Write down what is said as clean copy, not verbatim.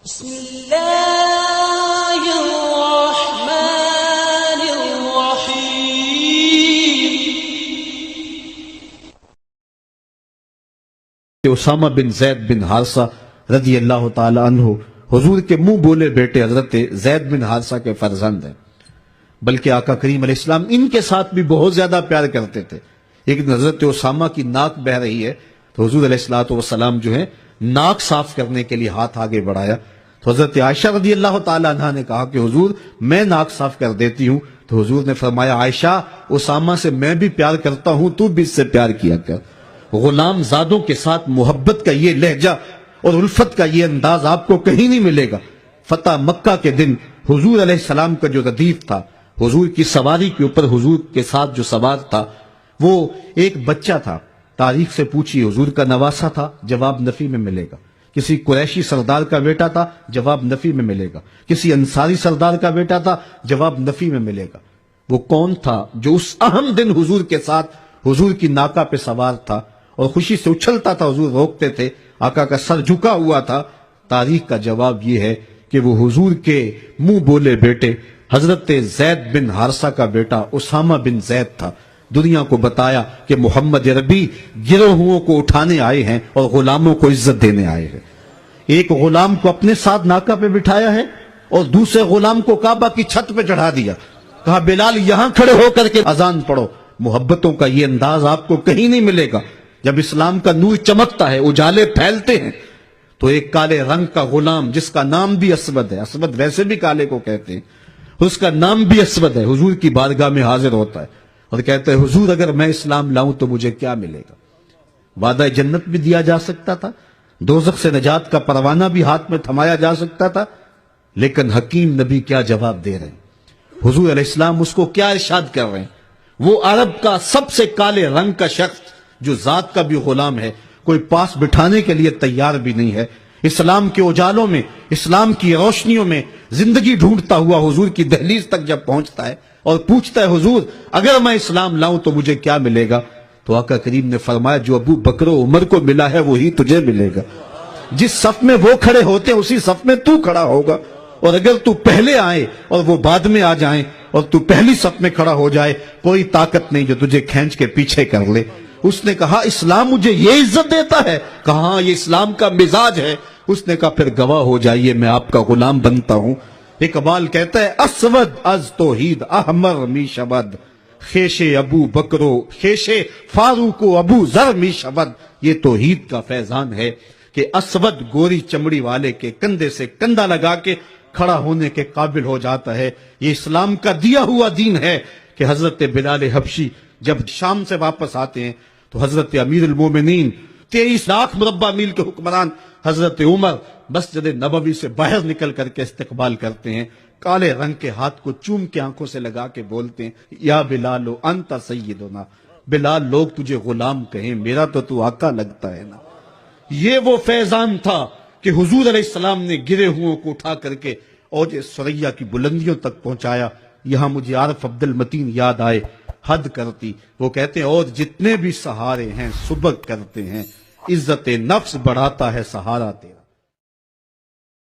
بسم اللہ الرحمن الرحیم۔ اسامہ بن زید بن حارثہ رضی اللہ تعالی عنہ حضور کے منہ بولے بیٹے حضرت زید بن حارثہ کے فرزند ہیں، بلکہ آقا کریم علیہ السلام ان کے ساتھ بھی بہت زیادہ پیار کرتے تھے۔ ایک دن حضرت اسامہ کی ناک بہہ رہی ہے تو حضور علیہ السلام جو ہے ناک صاف کرنے کے لیے ہاتھ آگے بڑھایا تو حضرت عائشہ رضی اللہ تعالی عنہ نے کہا کہ حضور میں ناک صاف کر دیتی ہوں، تو حضور نے فرمایا عائشہ اسامہ سے میں بھی پیار کرتا ہوں، تو بھی اس سے پیار کیا کر۔ غلام زادوں کے ساتھ محبت کا یہ لہجہ اور الفت کا یہ انداز آپ کو کہیں نہیں ملے گا۔ فتح مکہ کے دن حضور علیہ السلام کا جو ردیف تھا، حضور کی سواری کے اوپر حضور کے ساتھ جو سوار تھا وہ ایک بچہ تھا۔ تاریخ سے پوچھی، حضور کا نواسا تھا، جواب نفی میں ملے گا۔ کسی قریشی سردار کا بیٹا تھا، جواب نفی میں ملے گا۔ کسی انصاری سردار کا بیٹا تھا، جواب نفی میں ملے گا۔ وہ کون تھا جو اس اہم دن حضور کے ساتھ حضور کی ناکہ پہ سوار تھا اور خوشی سے اچھلتا تھا، حضور روکتے تھے، آقا کا سر جھکا ہوا تھا؟ تاریخ کا جواب یہ ہے کہ وہ حضور کے منہ بولے بیٹے حضرت زید بن حارثہ کا بیٹا اسامہ بن زید تھا۔ دنیا کو بتایا کہ محمد عربی گروہوں کو اٹھانے آئے ہیں اور غلاموں کو عزت دینے آئے ہیں۔ ایک غلام کو اپنے ساتھ ناکہ پہ بٹھایا ہے اور دوسرے غلام کو کعبہ کی چھت پہ چڑھا دیا، کہا بلال یہاں کھڑے ہو کر کے اذان پڑھو۔ محبتوں کا یہ انداز آپ کو کہیں نہیں ملے گا۔ جب اسلام کا نور چمکتا ہے، اجالے پھیلتے ہیں، تو ایک کالے رنگ کا غلام جس کا نام بھی اسود ہے، اسود ویسے بھی کالے کو کہتے ہیں، اس کا نام بھی اسود ہے، حضور کی بارگاہ میں حاضر ہوتا ہے اور کہتا ہے حضور اگر میں اسلام لاؤں تو مجھے کیا ملے گا؟ وعدہ جنت بھی دیا جا سکتا تھا، دوزخ سے نجات کا پروانہ بھی ہاتھ میں تھمایا جا سکتا تھا، لیکن حکیم نبی کیا جواب دے رہے ہیں؟ حضور علیہ السلام اس کو کیا ارشاد کر رہے ہیں؟ وہ عرب کا سب سے کالے رنگ کا شخص جو ذات کا بھی غلام ہے، کوئی پاس بٹھانے کے لیے تیار بھی نہیں ہے، اسلام کے اجالوں میں، اسلام کی روشنیوں میں زندگی ڈھونڈتا ہوا حضور کی دہلیز تک جب پہنچتا ہے اور پوچھتا ہے حضور اگر میں اسلام لاؤں تو مجھے کیا ملے گا؟ تو آقا کریم نے فرمایا جو ابو بکر و عمر کو ملا ہے وہی تجھے ملے گا۔ جس صف میں وہ کھڑے ہوتے ہیں اسی صف میں تو کھڑا ہوگا، اور اگر تو پہلے آئے اور وہ بعد میں آ جائیں اور تو پہلی صف میں کھڑا ہو جائے، کوئی طاقت نہیں جو تجھے کھینچ کے پیچھے کر لے۔ اس نے کہا اسلام مجھے یہ عزت دیتا ہے؟ کہا ہاں یہ اسلام کا مزاج ہے۔ اس نے کہا پھر گواہ ہو جائیے میں آپ کا غلام بنتا ہوں۔ اقبال کہتا ہے اسود از توحید احمر می شود، خیش ابو بکرو خیش فاروق و ابو ذر می شود۔ یہ توحید کا فیضان ہے کہ اسود گوری چمڑی والے کے کندھے سے کندھا لگا کے کھڑا ہونے کے قابل ہو جاتا ہے۔ یہ اسلام کا دیا ہوا دین ہے کہ حضرت بلال حبشی جب شام سے واپس آتے ہیں تو حضرت امیر المومنین 23 لاکھ مربع میل کے حکمران حضرت عمر مسجد نبوی سے باہر نکل کر کے استقبال کرتے ہیں، کالے رنگ کے ہاتھ کو چوم کے آنکھوں سے لگا کے بولتے ہیں یا بلال انت سیدنا، بلال لوگ تجھے غلام کہیں، میرا تو آقا لگتا ہے نا۔ یہ وہ فیضان تھا کہ حضور علیہ السلام نے گرے ہوں کو اٹھا کر کے اوج ثریا کی بلندیوں تک پہنچایا۔ یہاں مجھے عارف عبد المتین یاد آئے، حد کرتی، وہ کہتے ہیں اور جتنے بھی سہارے ہیں سبق کرتے ہیں، عزت نفس بڑھاتا ہے سہارا تیرا۔